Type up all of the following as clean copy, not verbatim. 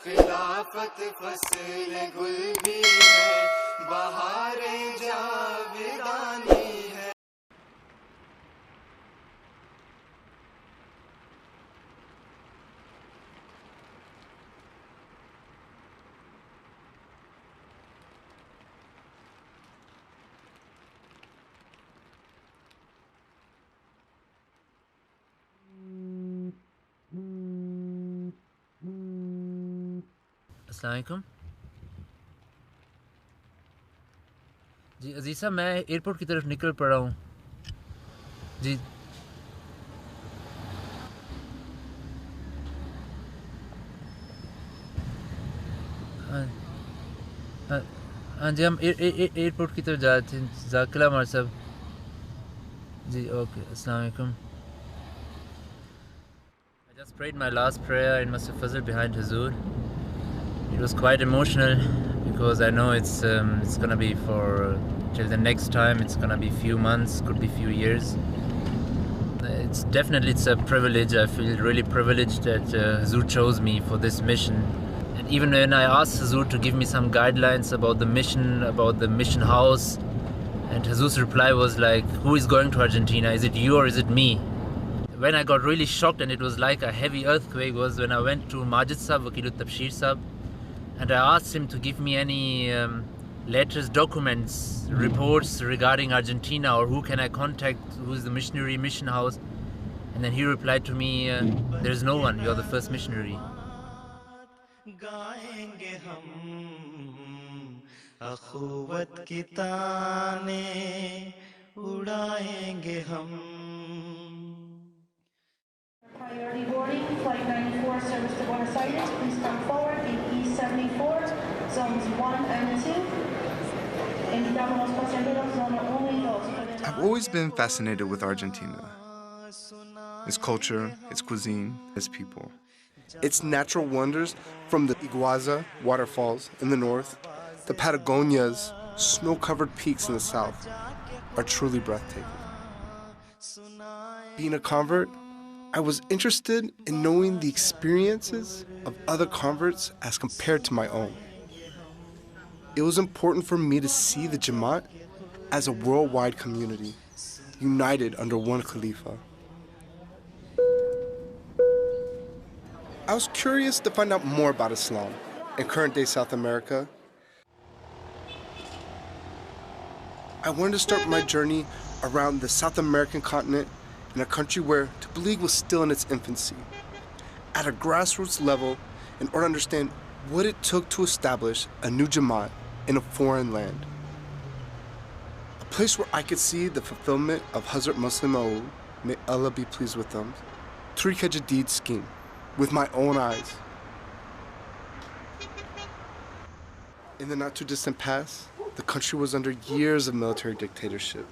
खिलाफत फसल गुल भी है, बहारे जावेदानी है। अस्सलाम वालेकुम जी। अजीज़ साहब, मैं एयरपोर्ट की तरफ निकल पड़ा हूँ जी। हाँ हाँ हाँ जी, हम एयरपोर्ट की तरफ जा रहे थे। जज़ाकल्लाह हमारे साहब जी। ओके, अस्सलाम वालेकुम। I just prayed my last prayer in Masjid Fazl behind Hazur. It was quite emotional because I know it's gonna be for till the next time. It's gonna be few months, could be few years. It's a privilege. I feel really privileged that Hazur chose me for this mission. And even when I asked Hazur to give me some guidelines about the mission house, and Hazur's reply was like, "Who is going to Argentina? Is it you or is it me?" When I got really shocked and it was like a heavy earthquake was when I went to Majid Sahab, Wakilut Tabshir Sahab, and I asked him to give me any letters, documents, reports regarding Argentina, or who can I contact, who's the missionary, mission house. And then he replied to me, there's no one, you're the first missionary. Priority boarding, flight 94, service to Buenos Aires. Please come forward in E74, zones 1 and 2. Invitamos los pasajeros zona 1 y 2. I've always been fascinated with Argentina. Its culture, its cuisine, its people. Its natural wonders, from the Iguazu waterfalls in the north, the Patagonia's snow-covered peaks in the south, are truly breathtaking. Being a convert, I was interested in knowing the experiences of other converts as compared to my own. It was important for me to see the Jamaat as a worldwide community, united under one Khalifa. I was curious to find out more about Islam in current-day South America. I wanted to start my journey around the South American continent in a country where Tabligh was still in its infancy, at a grassroots level, in order to understand what it took to establish a new Jamaat in a foreign land. A place where I could see the fulfillment of Hazrat Muslim Maud, may Allah be pleased with them, Tariq Jadid scheme, with my own eyes. In the not-too-distant past, the country was under years of military dictatorship,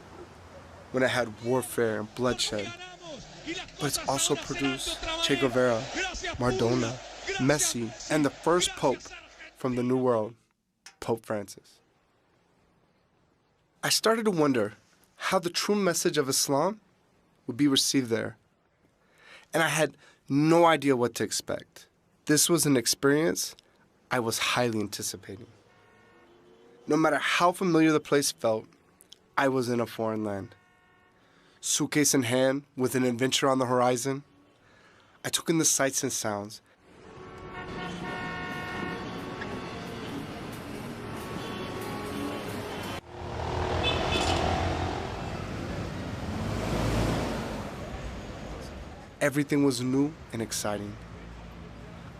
when it had warfare and bloodshed. But it's also produced Che Guevara, Maradona, Messi, and the first Pope from the New World, Pope Francis. I started to wonder how the true message of Islam would be received there. And I had no idea what to expect. This was an experience I was highly anticipating. No matter how familiar the place felt, I was in a foreign land. Suitcase in hand, with an adventure on the horizon, I took in the sights and sounds. Everything was new and exciting.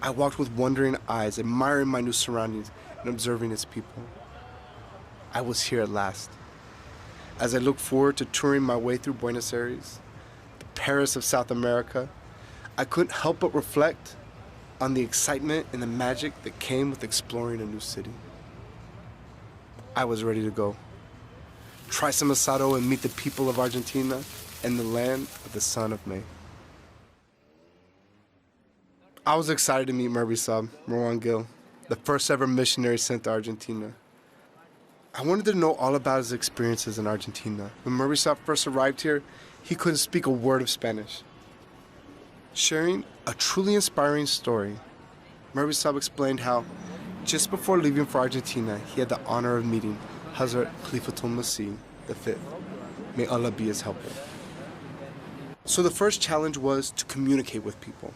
I walked with wondering eyes, admiring my new surroundings and observing its people. I was here at last. As I looked forward to touring my way through Buenos Aires, the Paris of South America, I couldn't help but reflect on the excitement and the magic that came with exploring a new city. I was ready to go. Try some asado and meet the people of Argentina and the land of the Son of May. I was excited to meet Murray Saab, Marwan Gill, the first ever missionary sent to Argentina. I wanted to know all about his experiences in Argentina. When Murray Saab first arrived here, he couldn't speak a word of Spanish. Sharing a truly inspiring story Marwi Saab explained how, just before leaving for Argentina, he had the honor of meeting Hazrat Khalifatul Masih V. May Allah be his helper. So the first challenge was to communicate with people.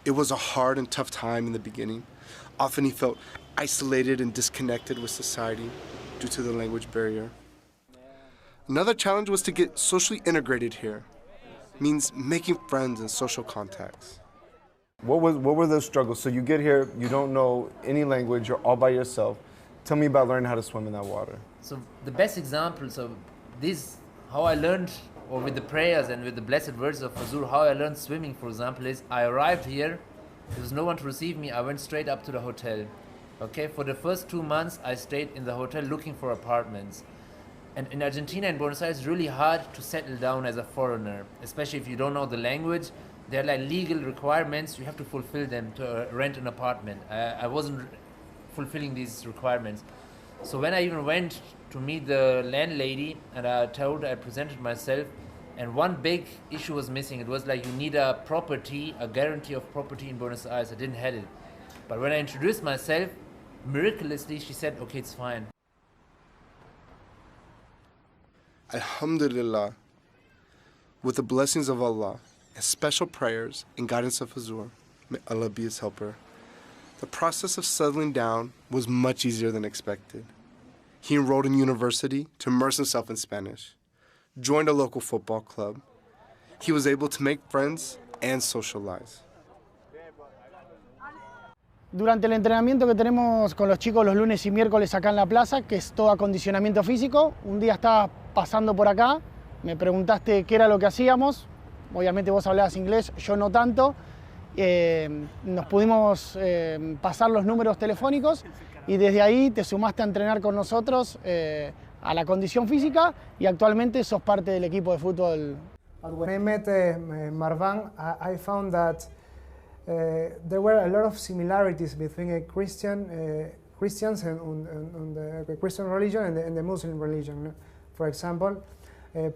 It was a hard and tough time in the beginning. Often he felt isolated and disconnected with society due to the language barrier. Another challenge was to get socially integrated here. Means making friends and social contacts. What were those struggles? So you get here, you don't know any language, you're all by yourself. Tell me about learning how to swim in that water. So the best examples of this, how I learned, or with the prayers and with the blessed words of Huzur, how I learned swimming, for example, is I arrived here, there was no one to receive me, I went straight up to the hotel. Okay, for the first 2 months, I stayed in the hotel looking for apartments. And in Argentina and Buenos Aires, it's really hard to settle down as a foreigner, especially if you don't know the language. There are like legal requirements, you have to fulfill them to rent an apartment. I wasn't fulfilling these requirements. So when I even went to meet the landlady and I presented myself, and one big issue was missing. It was like you need a property, a guarantee of property in Buenos Aires. I didn't have it. But when I introduced myself, miraculously she said, okay, it's fine. Alhamdulillah, with the blessings of Allah and special prayers and guidance of Huzur, may Allah be his helper, the process of settling down was much easier than expected. He enrolled in university to immerse himself in Spanish, joined a local football club. He was able to make friends and socialize. Durante el entrenamiento que tenemos con los chicos los lunes y miércoles acá en la plaza, que es todo acondicionamiento físico, un día estaba pasando por acá, me preguntaste qué era lo que hacíamos, obviamente vos hablabas inglés, yo no tanto, nos pudimos pasar los números telefónicos y desde ahí te sumaste a entrenar con nosotros a la condición física y actualmente sos parte del equipo de fútbol. When I met Marwan, I found that there were a lot of similarities between Christians and the Christian religion and the Muslim religion. For example,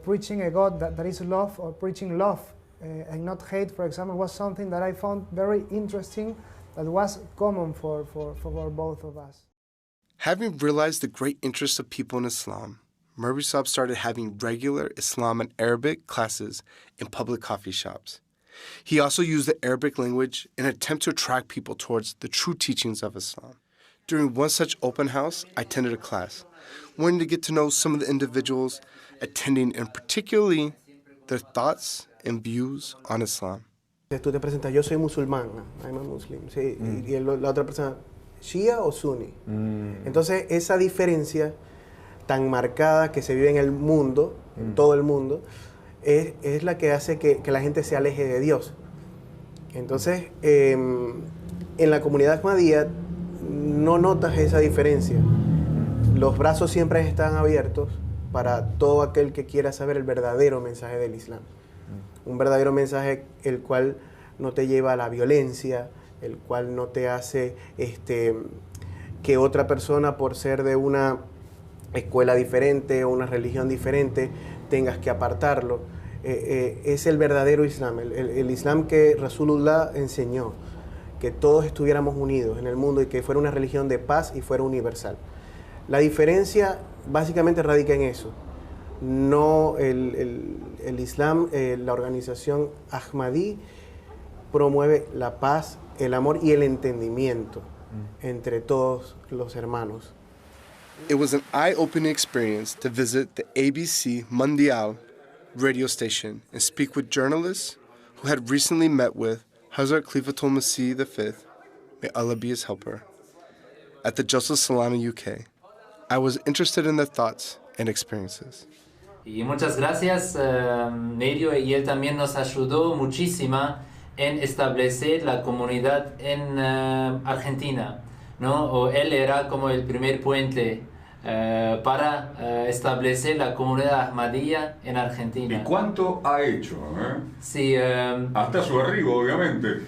preaching a God that is love, or preaching love and not hate, for example, was something that I found very interesting, that was common for both of us. Having realized the great interest of people in Islam, Marwi Saab started having regular Islam and Arabic classes in public coffee shops. He also used the Arabic language in an attempt to attract people towards the true teachings of Islam. During one such open house, I attended a class, wanting to get to know some of the individuals attending and particularly their thoughts and views on Islam. Tú te presentas, yo soy musulmán, I'm a Muslim, sí, y la otra persona, ¿Shia o Sunni? Entonces, esa diferencia tan marcada que se vive en el mundo, en todo el mundo, es la que hace que la gente se aleje de Dios. Entonces, en la comunidad Ahmadiyya no notas esa diferencia. Los brazos siempre están abiertos para todo aquel que quiera saber el verdadero mensaje del Islam. Un verdadero mensaje el cual no te lleva a la violencia, el cual no te hace que otra persona, por ser de una escuela diferente o una religión diferente, tengas que apartarlo. Es el verdadero Islam, el Islam que Rasulullah enseñó, que todos estuviéramos unidos en el mundo y que fuera una religión de paz y fuera universal. La diferencia básicamente radica en eso. No el Islam, la organización Ahmadí promueve la paz, el amor y el entendimiento entre todos los hermanos. It was an eye-opening experience to visit the HBzAhmadiyya radio station and speak with journalists who had recently met with Hazrat Khalifatul Masih V, may Allah be his helper, at the Joseph Salana, UK. I was interested in their thoughts and experiences. Y muchas gracias, Medio, y él también nos ayudó muchísimo en establecer la comunidad en Argentina, ¿no? O él era como el primer puente para establecer la comunidad Ahmadiyya en Argentina. ¿Y cuánto ha hecho? Sí, hasta su arribo, obviamente.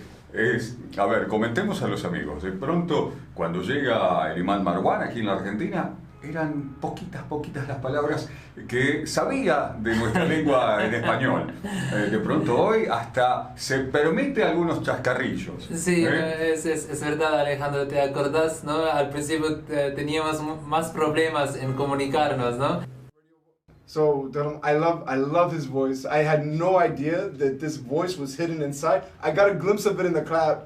A ver, comentemos a los amigos. De pronto, cuando llega el imán Marwan aquí en la Argentina, eran poquitas las palabras que sabía de nuestra lengua en español. De pronto hoy hasta se permite algunos chascarrillos. Sí, es verdad, Alejandro, ¿te acordás, no? Al principio teníamos más problemas en comunicarnos, ¿no? So I love his voice. I had no idea that this voice was hidden inside. I got a glimpse of it in the cab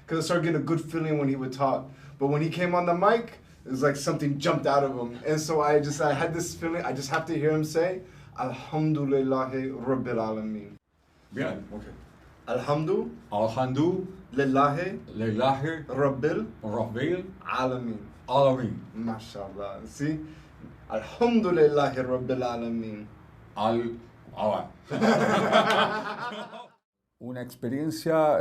because I started getting a good feeling when he would talk. But when he came on the mic, it was like something jumped out of him. And so I had this feeling, I just have to hear him say, Alhamdulillahi Rabbil Alameen. Bien, ok. Alhamdulillahi Rabbil Alameen. Alamin. Mashallah. See? Alhamdulillahi Rabbil Alameen. Una experiencia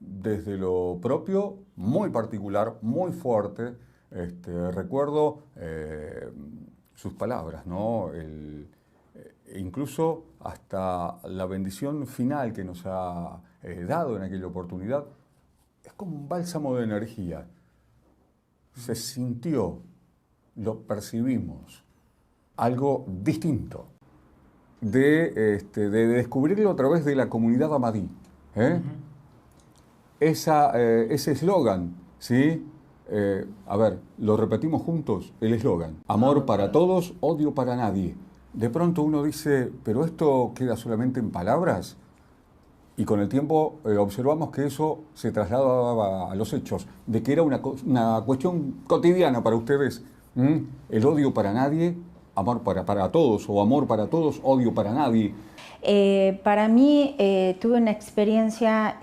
desde lo propio, muy particular, muy fuerte. Recuerdo sus palabras, ¿no? Incluso hasta la bendición final que nos ha dado en aquella oportunidad. Es como un bálsamo de energía. Se sintió, lo percibimos, algo distinto de descubrirlo a través de la comunidad Ahmadí. Ese eslogan, ¿sí? A ver, lo repetimos juntos, el eslogan: amor para todos, odio para nadie. De pronto uno dice, ¿pero esto queda solamente en palabras? Y con el tiempo observamos que eso se trasladaba a los hechos, de que era una cuestión cotidiana para ustedes. El odio para nadie, amor para todos, o amor para todos, odio para nadie. Para mí tuve una experiencia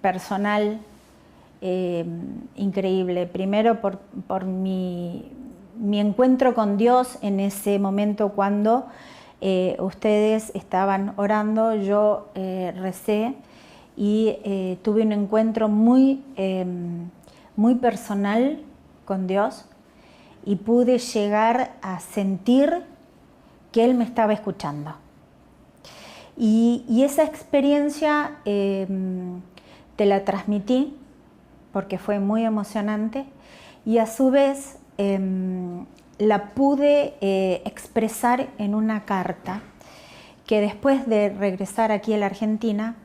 personal increíble. Primero por mi encuentro con Dios en ese momento cuando ustedes estaban orando, yo recé y tuve un encuentro muy personal con Dios y pude llegar a sentir que Él me estaba escuchando. Y esa experiencia te la transmití porque fue muy emocionante y a su vez la pude expresar en una carta que después de regresar aquí a la Argentina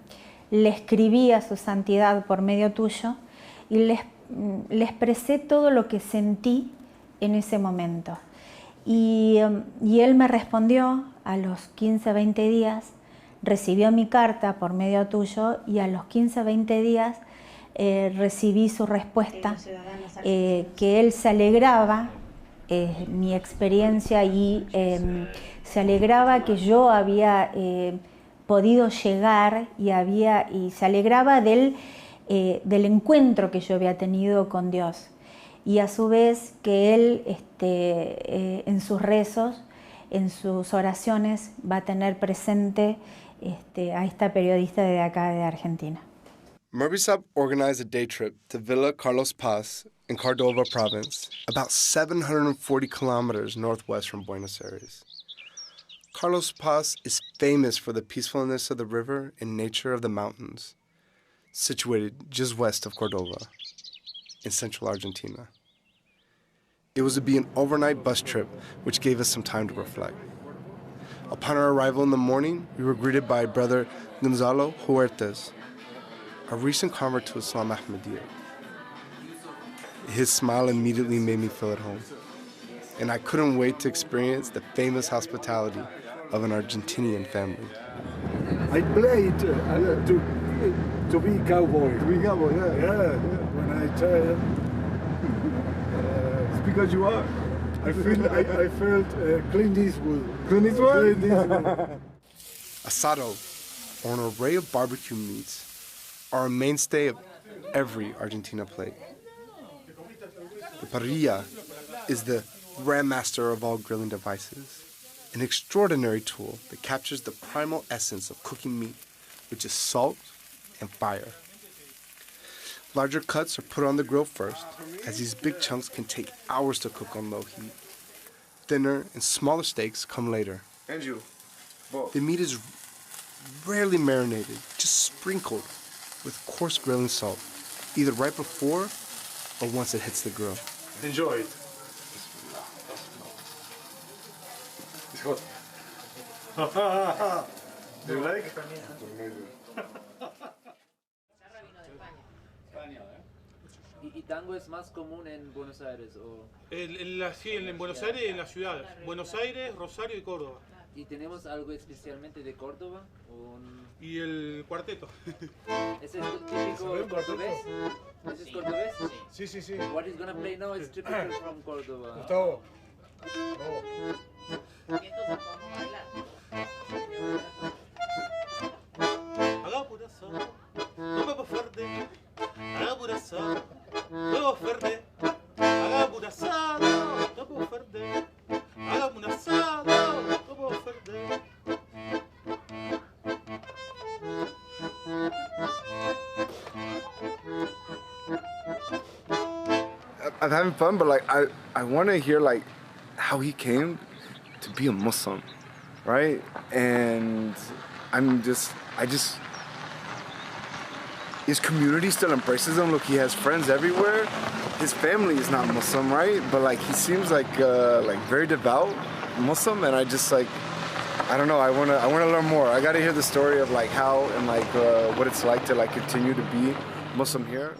le escribí a su santidad por medio tuyo y le expresé todo lo que sentí en ese momento. Y él me respondió a los 15-20 días, recibió mi carta por medio tuyo y a los 15-20 días recibí su respuesta, que él se alegraba mi experiencia y se alegraba que yo había podido llegar y se alegraba del encuentro que yo había tenido con Dios. Y a su vez que él en sus rezos, en sus oraciones, va a tener presente a esta periodista de acá de Argentina. Merbisab organized a day trip to Villa Carlos Paz in Córdoba province, about 740 kilometers northwest from Buenos Aires. Carlos Paz is famous for the peacefulness of the river and nature of the mountains, situated just west of Córdoba in central Argentina. It was to be an overnight bus trip, which gave us some time to reflect. Upon our arrival in the morning, we were greeted by Brother Gonzalo Huertas, a recent convert to Islam Ahmadiyya. His smile immediately made me feel at home, and I couldn't wait to experience the famous hospitality of an Argentinian family. I played to be cowboy. To be cowboy, yeah. Yeah, when I tell it's because you are. I felt Clint Eastwood. Clint Eastwood? Asado, or an array of barbecue meats, are a mainstay of every Argentina plate. The parrilla is the grandmaster of all grilling devices, an extraordinary tool that captures the primal essence of cooking meat, which is salt and fire. Larger cuts are put on the grill first, as these big chunks can take hours to cook on low heat. Thinner and smaller steaks come later. And you. The meat is rarely marinated, just sprinkled with coarse grilling salt, either right before or once it hits the grill. Enjoy it. Do you like? ¿Y tango es más común en Buenos Aires? O... Sí, en Buenos Aires y en las ciudades. Buenos Aires, Rosario y Córdoba. ¿Y tenemos algo especialmente de Córdoba? Y el cuarteto. ¿Ese es el típico cordobés? ¿Ese es cordobés? Sí, sí, sí. What is gonna play now is typical from Córdoba. Gustavo. I'm having fun, but like I want to hear like how he came to be a Muslim, right? And his community still embraces him. Look, he has friends everywhere. His family is not Muslim, right? But like he seems like very devout Muslim, and I don't know. I wanna learn more. I gotta hear the story of like how and like what it's like to like continue to be Muslim here.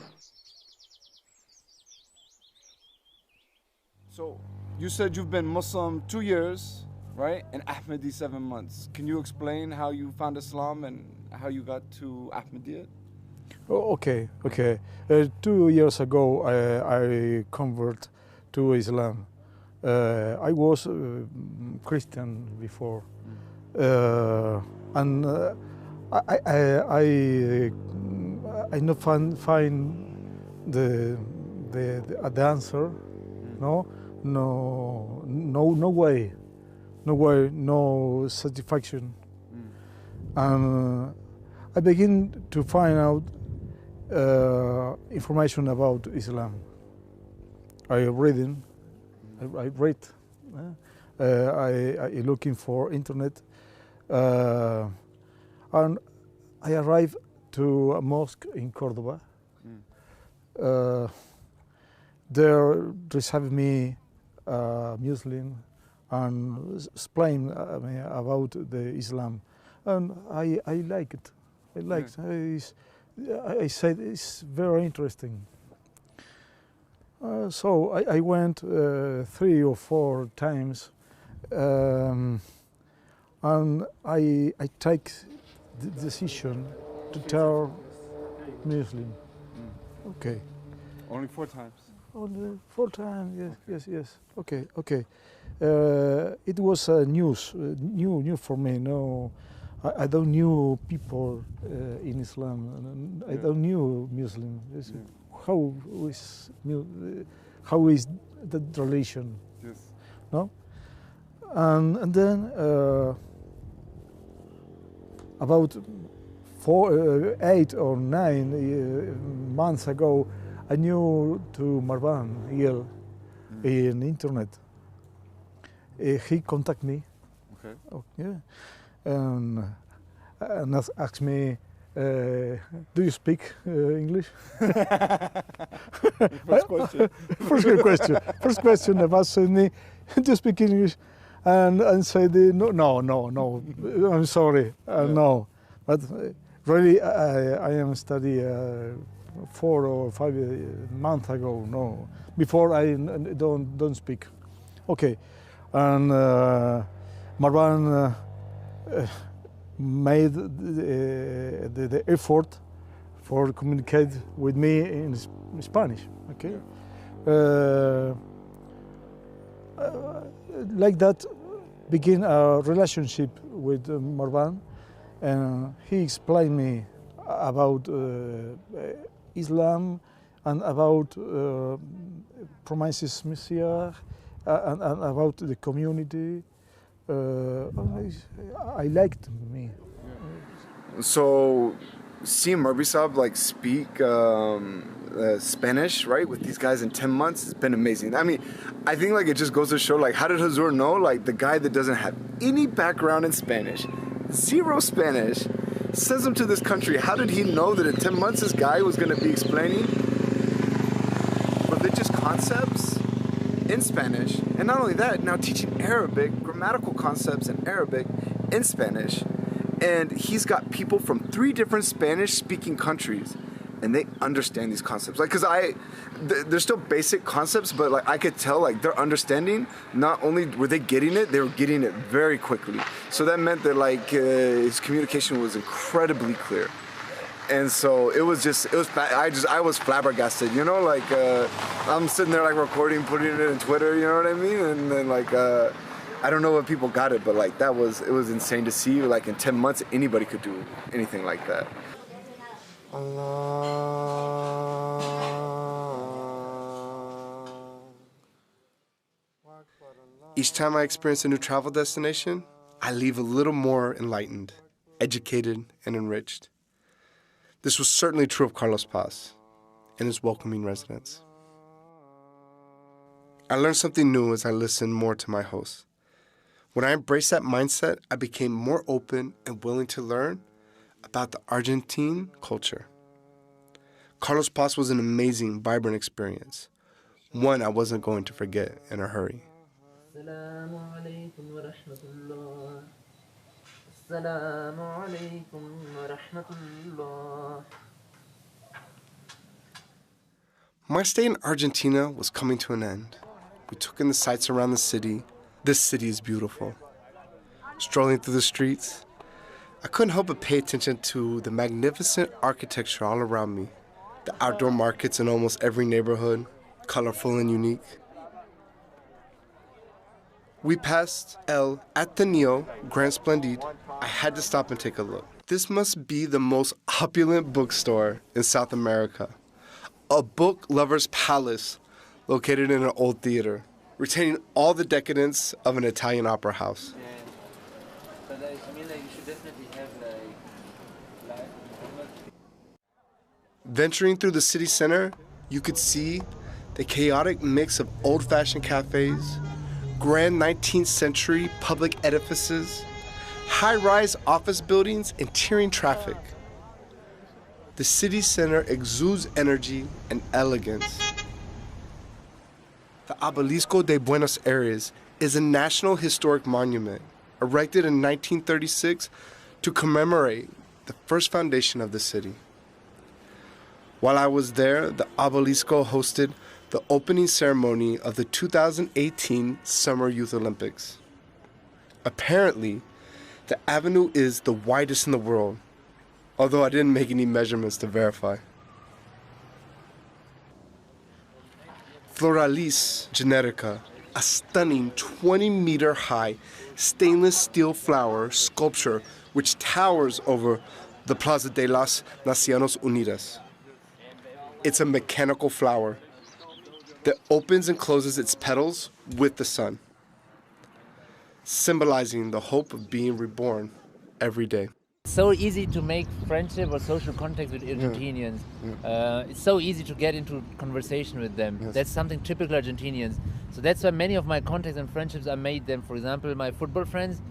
So you said you've been Muslim 2 years, right? And Ahmadi 7 months. Can you explain how you found Islam and how you got to Ahmadiyya? Oh, okay. 2 years ago, I converted to Islam. I was Christian before, and I not find the answer. No way, no satisfaction. And I begin to find out information about Islam. I read, I looking for internet, and I arrived to a mosque in Córdoba. There received me Muslim and explain about the Islam, and I like it. I said it's very interesting. So I went 3 or 4 times, and I take the decision to tell Muslim. Okay. Only 4 times. Only 4 times. Yes. Okay. It was new for me. No, I don't knew people in Islam. I don't knew Muslim. How is the relation? Yes. No, and then about 8 or 9 months ago, I knew to Marwan here in internet. He contacted me. Okay. And asked me, do you speak English? First question. First question about me, do you speak English? And said, no, I'm sorry, no. But really, I am study 4 or 5 months ago. No, before I don't speak. Okay, and Marwan made the effort for communicate with me in Spanish. Okay, like that, begin a relationship with Marwan, and he explained me about Islam and about promises Messiah and about the community. I liked me. So, seeing Marbisab like speak Spanish, right, with these guys in 10 months has been amazing. I mean, I think like it just goes to show like how did Hazur know, like the guy that doesn't have any background in Spanish, 0 Spanish, sends him to this country. How did he know that in 10 months this guy was going to be explaining religious concepts in Spanish, and not only that, now teaching Arabic, grammatical concepts in Arabic in Spanish. And he's got people from 3 different Spanish-speaking countries, and they understand these concepts. Like, cause they're still basic concepts, but like I could tell, like their understanding. Not only were they getting it, they were getting it very quickly. So that meant that like his communication was incredibly clear. And so I was flabbergasted, you know, like I'm sitting there like recording, putting it in Twitter, you know what I mean? And then like, I don't know what people got it, but like it was insane to see. Like in 10 months, anybody could do anything like that. Each time I experience a new travel destination, I leave a little more enlightened, educated, and enriched. This was certainly true of Carlos Paz and his welcoming residents. I learned something new as I listened more to my hosts. When I embraced that mindset, I became more open and willing to learn about the Argentine culture. Carlos Paz was an amazing, vibrant experience, one I wasn't going to forget in a hurry. Assalamu alaikum wa rahmatullah. Assalamu alaikum wa rahmatullah. My stay in Argentina was coming to an end. We took in the sights around the city. This city is beautiful. Strolling through the streets, I couldn't help but pay attention to the magnificent architecture all around me. The outdoor markets in almost every neighborhood, colorful and unique. We passed El Ateneo Gran Splendid. I had to stop and take a look. This must be the most opulent bookstore in South America. A book lover's palace located in an old theater, retaining all the decadence of an Italian opera house. But I mean, like, you should definitely have like Venturing through the city center, you could see the chaotic mix of old-fashioned cafes, grand 19th century public edifices, high-rise office buildings, and tearing traffic. The city center exudes energy and elegance. The Obelisco de Buenos Aires is a national historic monument erected in 1936 to commemorate the first foundation of the city. While I was there, the Obelisco hosted the opening ceremony of the 2018 Summer Youth Olympics. Apparently, the avenue is the widest in the world, although I didn't make any measurements to verify. Floralis Genetica, a stunning 20-meter-high stainless steel flower sculpture which towers over the Plaza de las Naciones Unidas. It's a mechanical flower that opens and closes its petals with the sun, symbolizing the hope of being reborn every day. It's so easy to make friendship or social contact with Argentinians. It's so easy to get into conversation with them. Yes. That's something typical Argentinians. So that's why many of my contacts and friendships I made them. For example, my football friends,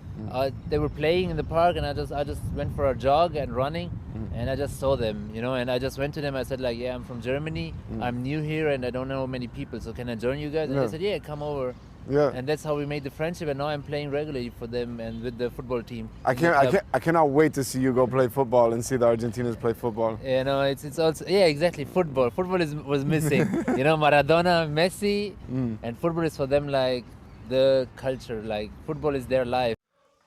they were playing in the park, and I just went for a jog and running, and I just saw them, you know, and I just went to them. I said like, yeah, I'm from Germany. I'm new here and I don't know many people, so can I join you guys? And they said, yeah, come over. Yeah. And that's how we made the friendship, and now I'm playing regularly for them and with the football team. I cannot wait to see you go play football and see the Argentinians play football. You know, it's also, yeah, exactly, football. Football was missing. You know, Maradona, Messi, and football is for them like the culture, like football is their life.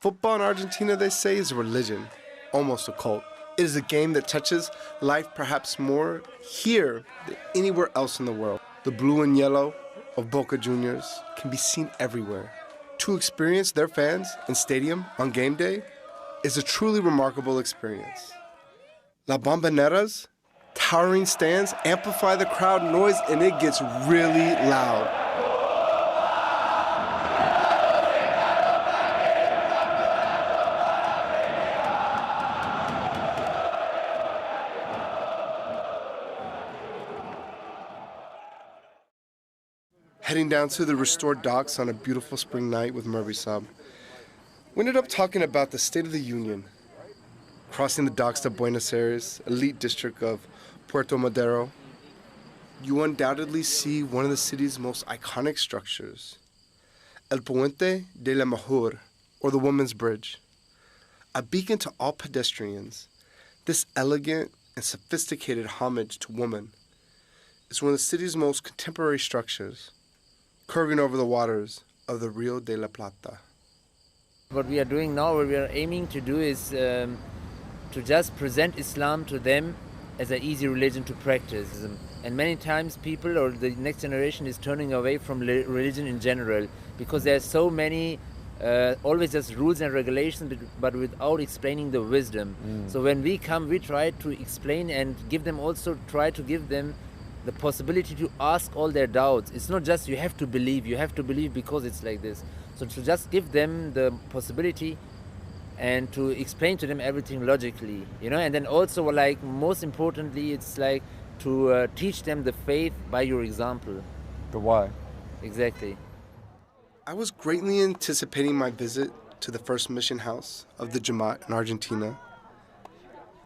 Football in Argentina, they say, is a religion, almost a cult. It is a game that touches life perhaps more here than anywhere else in the world. The blue and yellow of Boca Juniors can be seen everywhere. To experience their fans in stadium on game day is a truly remarkable experience. La Bomboneras, towering stands amplify the crowd noise, and it gets really loud. Heading down to the restored docks on a beautiful spring night with Murray Saab. We ended up talking about the State of the Union, crossing the docks to Buenos Aires, elite district of Puerto Madero, you undoubtedly see one of the city's most iconic structures, El Puente de la Mujer, or the Women's Bridge. A beacon to all pedestrians, this elegant and sophisticated homage to woman is one of the city's most contemporary structures, curving over the waters of the Rio de la Plata. What we are doing now, what we are aiming to do is to just present Islam to them as an easy religion to practice. And many times people or the next generation is turning away from religion in general because there are so many always just rules and regulations but without explaining the wisdom. So when we come, we try to explain and give them also, try to give them the possibility to ask all their doubts. It's not just you have to believe because it's like this. So to just give them the possibility and to explain to them everything logically, you know, and then also like most importantly, it's like to teach them the faith by your example. The why. Exactly. I was greatly anticipating my visit to the first mission house of the Jamaat in Argentina.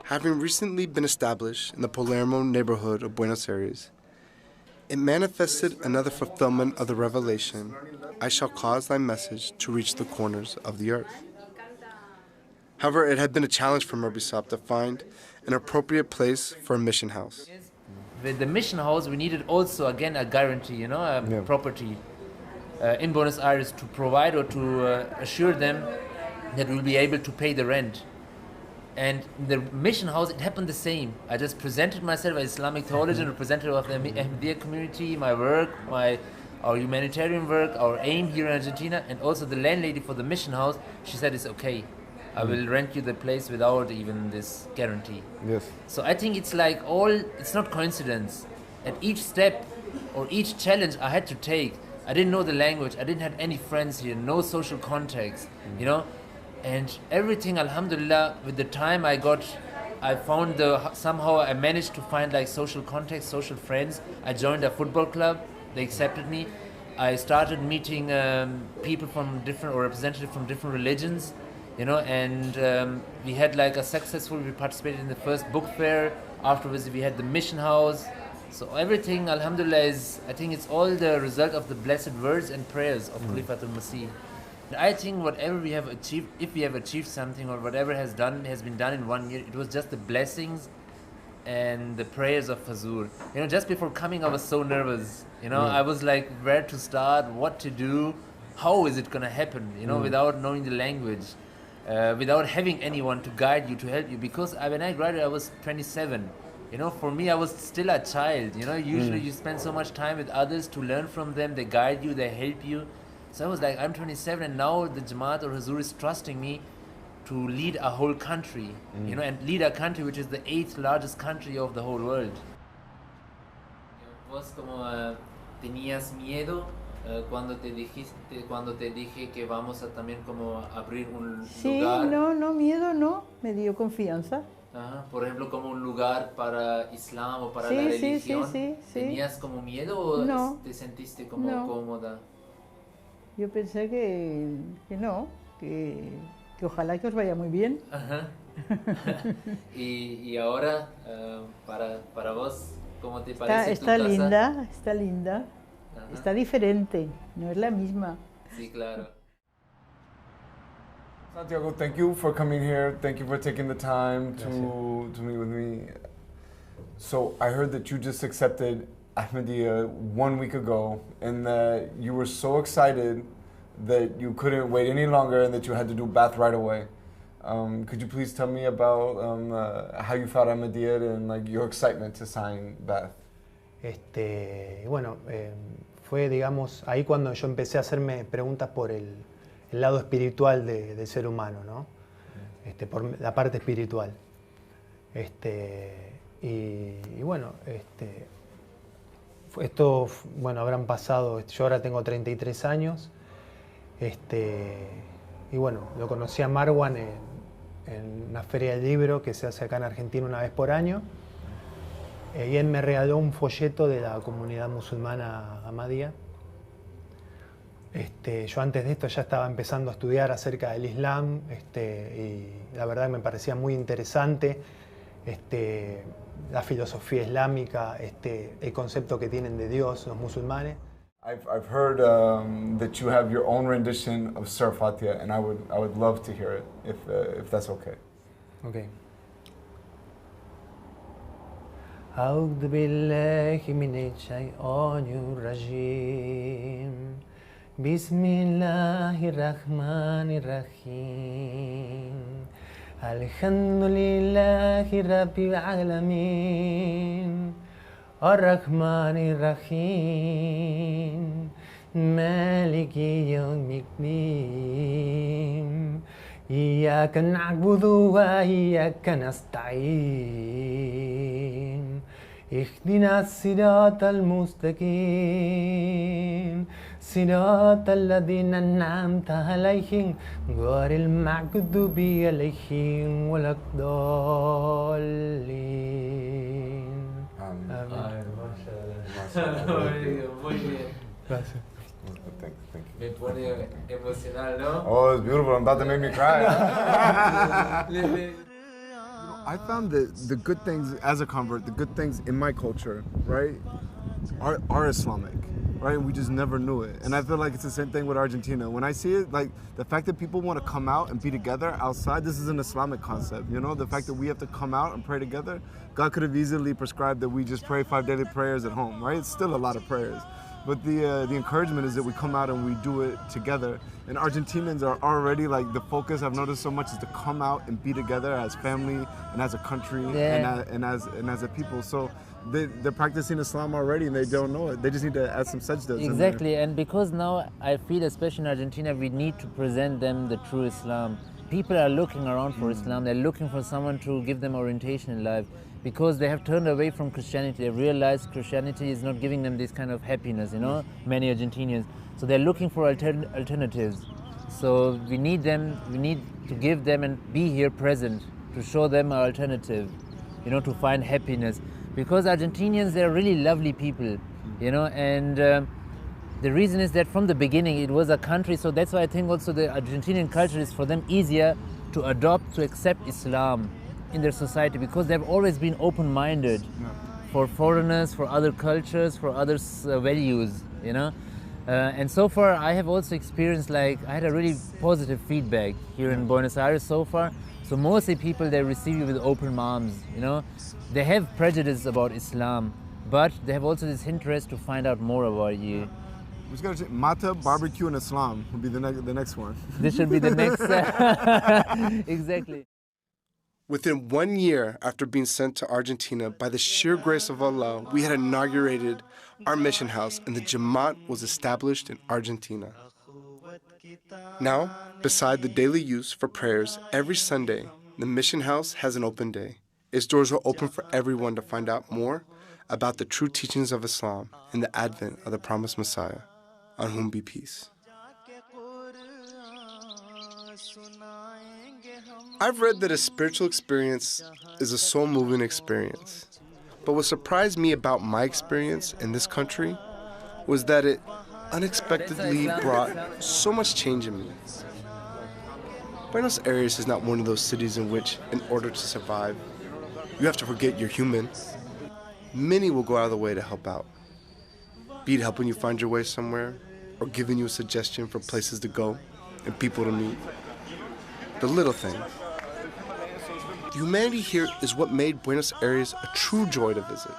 Having recently been established in the Palermo neighborhood of Buenos Aires, it manifested another fulfillment of the revelation, I shall cause thy message to reach the corners of the earth. However, it had been a challenge for HBzAhmadiyya to find an appropriate place for a mission house. With the mission house, we needed also, again, a guarantee, you know, property in Buenos Aires to provide or to assure them that we'll be able to pay the rent. And in the mission house, it happened the same. I just presented myself as Islamic theologian, representative of the Ahmadiyya community, my work, our humanitarian work, our aim here in Argentina, and also the landlady for the mission house, she said it's okay. I will rent you the place without even this guarantee. Yes. So I think it's like it's not coincidence. At each step or each challenge I had to take, I didn't know the language, I didn't have any friends here, no social contacts, you know. And everything, alhamdulillah, with the time I found somehow I managed to find like social contacts, social friends. I joined a football club, they accepted me. I started meeting people from different, or representatives from different religions, you know, and we had like we participated in the first book fair. Afterwards we had the mission house. So everything, alhamdulillah, I think it's all the result of the blessed words and prayers of Khalifatul Masih. I think whatever we have achieved, if we have achieved something or whatever has been done in 1 year, it was just the blessings and the prayers of Huzur. You know, just before coming I was so nervous. You know, I was like, where to start, what to do, how is it gonna happen, you know, without knowing the language, without having anyone to guide you, to help you. Because when I graduated I was 27. You know, for me I was still a child. You know, usually you spend so much time with others to learn from them, they guide you, they help you. So I was like, I'm 27 and now the Jamaat or Huzur is trusting me to lead a whole country, you know, and lead a country which is the 8th largest country of the whole world. ¿Vos como tenías miedo cuando te dije que vamos a también como abrir un lugar? Sí, no, miedo no, me dio confianza. Por ejemplo, como un lugar para Islam o para la religión. Sí. ¿Tenías como miedo o no, te sentiste como cómoda? Yo pensé que no, que ojalá que os vaya muy bien. Y ahora, para vos, ¿cómo te parece tu casa? Está linda, está diferente, no es la misma. Sí, claro. Santiago, thank you for coming here. Thank you for taking the time to meet with me. So I heard that you just accepted Ahmadiyya 1 week ago, and that you were so excited that you couldn't wait any longer and that you had to do Ba'ath right away. Could you please tell me about how you found Ahmadiyya and like your excitement to sign Ba'ath? Bueno, fue, digamos, ahí cuando yo empecé a hacerme preguntas por el lado espiritual del ser humano, ¿no? Por la parte espiritual. Y bueno, esto, bueno, habrán pasado, yo ahora tengo 33 años, y bueno, lo conocí a Marwan en una feria del libro que se hace acá en Argentina una vez por año, y él me regaló un folleto de la comunidad musulmana Ahmadiyya. Yo antes de esto ya estaba empezando a estudiar acerca del Islam, y la verdad me parecía muy interesante. la filosofía islámica, el concepto que tienen de Dios los musulmanes. I've heard that you have your own rendition of Surah Fatiha, and I would love to hear it if that's okay. Okay. أعوذ بالله من الشيطان الرجيم بسم الله الرحمن الرحيم الحمد لله رب العالمين الرحمن الرحيم مالك يوم الدين إياك نعبد وإياك نستعين اهدنا الصراط المستقيم صراط الذين أنعمت عليهم غير المغضوب عليهم ولا الضالين. Muy bien. Gracias. Thank you. Me pone emocional, ¿no? Oh, it's beautiful. I'm about to make me cry. I found that the good things, as a convert, the good things in my culture, right, are Islamic, right? We just never knew it. And I feel like it's the same thing with Argentina. When I see it, like, the fact that people want to come out and be together outside, this is an Islamic concept, you know? The fact that we have to come out and pray together, God could have easily prescribed that we just pray 5 daily prayers at home, right? It's still a lot of prayers. But the encouragement is that we come out and we do it together. And Argentinians are already, like, the focus I've noticed so much is to come out and be together as family and as a country and as a people. So they're practicing Islam already and they don't know it. They just need to add some sajdas. Exactly, and because now I feel, especially in Argentina, we need to present them the true Islam. People are looking around for Islam. They're looking for someone to give them orientation in life, because they have turned away from Christianity. They realize Christianity is not giving them this kind of happiness, you know, many Argentinians. So they're looking for alternatives. So we need them, we need to give them and be here present to show them an alternative, you know, to find happiness. Because Argentinians, they're really lovely people, you know, and the reason is that from the beginning it was a country, so that's why I think also the Argentinian culture is for them easier to adopt, to accept Islam in their society, because they've always been open-minded for foreigners, for other cultures, for others' values, you know. And so far I have also experienced, like, I had a really positive feedback here in Buenos Aires so far. So mostly people, they receive you with open arms, you know. They have prejudice about Islam, but they have also this interest to find out more about you. We just gotta say, Mata, barbecue, and Islam will be the next one. This should be the next. Exactly. Within 1 year after being sent to Argentina, by the sheer grace of Allah, we had inaugurated our mission house and the Jamaat was established in Argentina. Now, beside the daily use for prayers, every Sunday, the mission house has an open day. Its doors are open for everyone to find out more about the true teachings of Islam and the advent of the promised Messiah, on whom be peace. I've read that a spiritual experience is a soul-moving experience. But what surprised me about my experience in this country was that it unexpectedly brought so much change in me. Buenos Aires is not one of those cities in which, in order to survive, you have to forget you're human. Many will go out of the way to help out, be it helping you find your way somewhere or giving you a suggestion for places to go and people to meet. The little things. The humanity here is what made Buenos Aires a true joy to visit.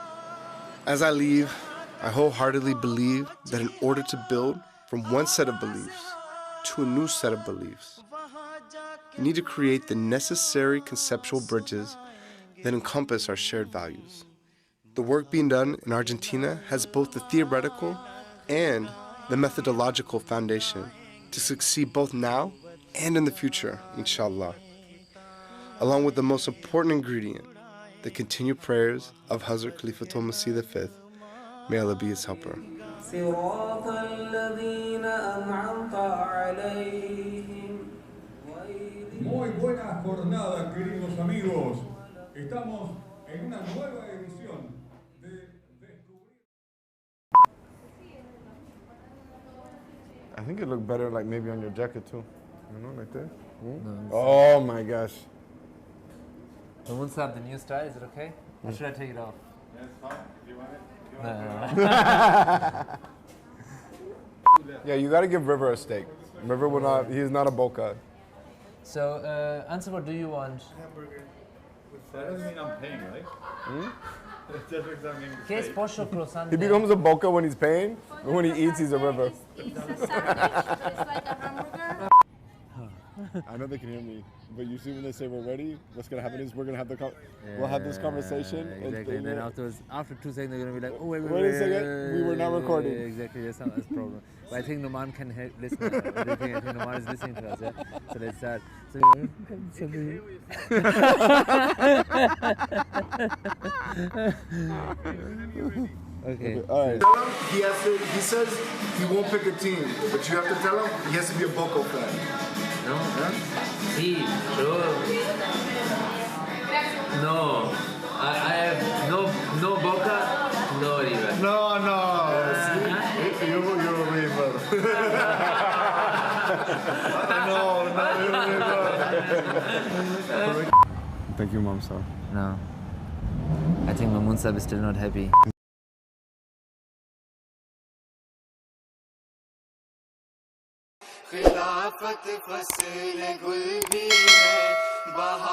As I leave, I wholeheartedly believe that in order to build from one set of beliefs to a new set of beliefs, you need to create the necessary conceptual bridges that encompass our shared values. The work being done in Argentina has both the theoretical and the methodological foundation to succeed both now and in the future, inshallah, along with the most important ingredient, the continued prayers of Hazrat Khalifatul Masih V. May Allah be his helper. Muy buena jornada, queridos amigos. Estamos en una nueva edición de Descubrir. I think it looked better, like, maybe on your jacket too. You know, like that. Oh my gosh. We want to have the new style, is it okay? Or should I take it off? Yeah, it's fine. If you want it. Yeah, you got to give River a steak. River will not. He is not a boca. So, answer, what do you want? Hamburger. That doesn't mean I'm paying, right? That doesn't mean ¿Qué es pollo croissant? He becomes a boca when he's paying, but when he eats, he's a River. It's a sandwich. It's like a hamburger. I know they can hear me, but usually when they say we're ready, what's gonna happen is we're gonna have we'll have this conversation. Exactly. And then after 2 seconds, they're gonna be like, oh wait a second, we were not recording. Exactly. That's not this problem. But I think Noman can listen. I think Noman is listening to us. Yeah. So let's start. So, okay. All right. Tell him he says he won't pick a team, but you have to tell him he has to be a Boco fan. No? Sí, yo. No. I have no Boca, no River. No. You're a River. No, you're a River. Thank you, Mom, sir. No. I think Mamunsa is still not happy. खिलाफत फसल गुल भी है बहार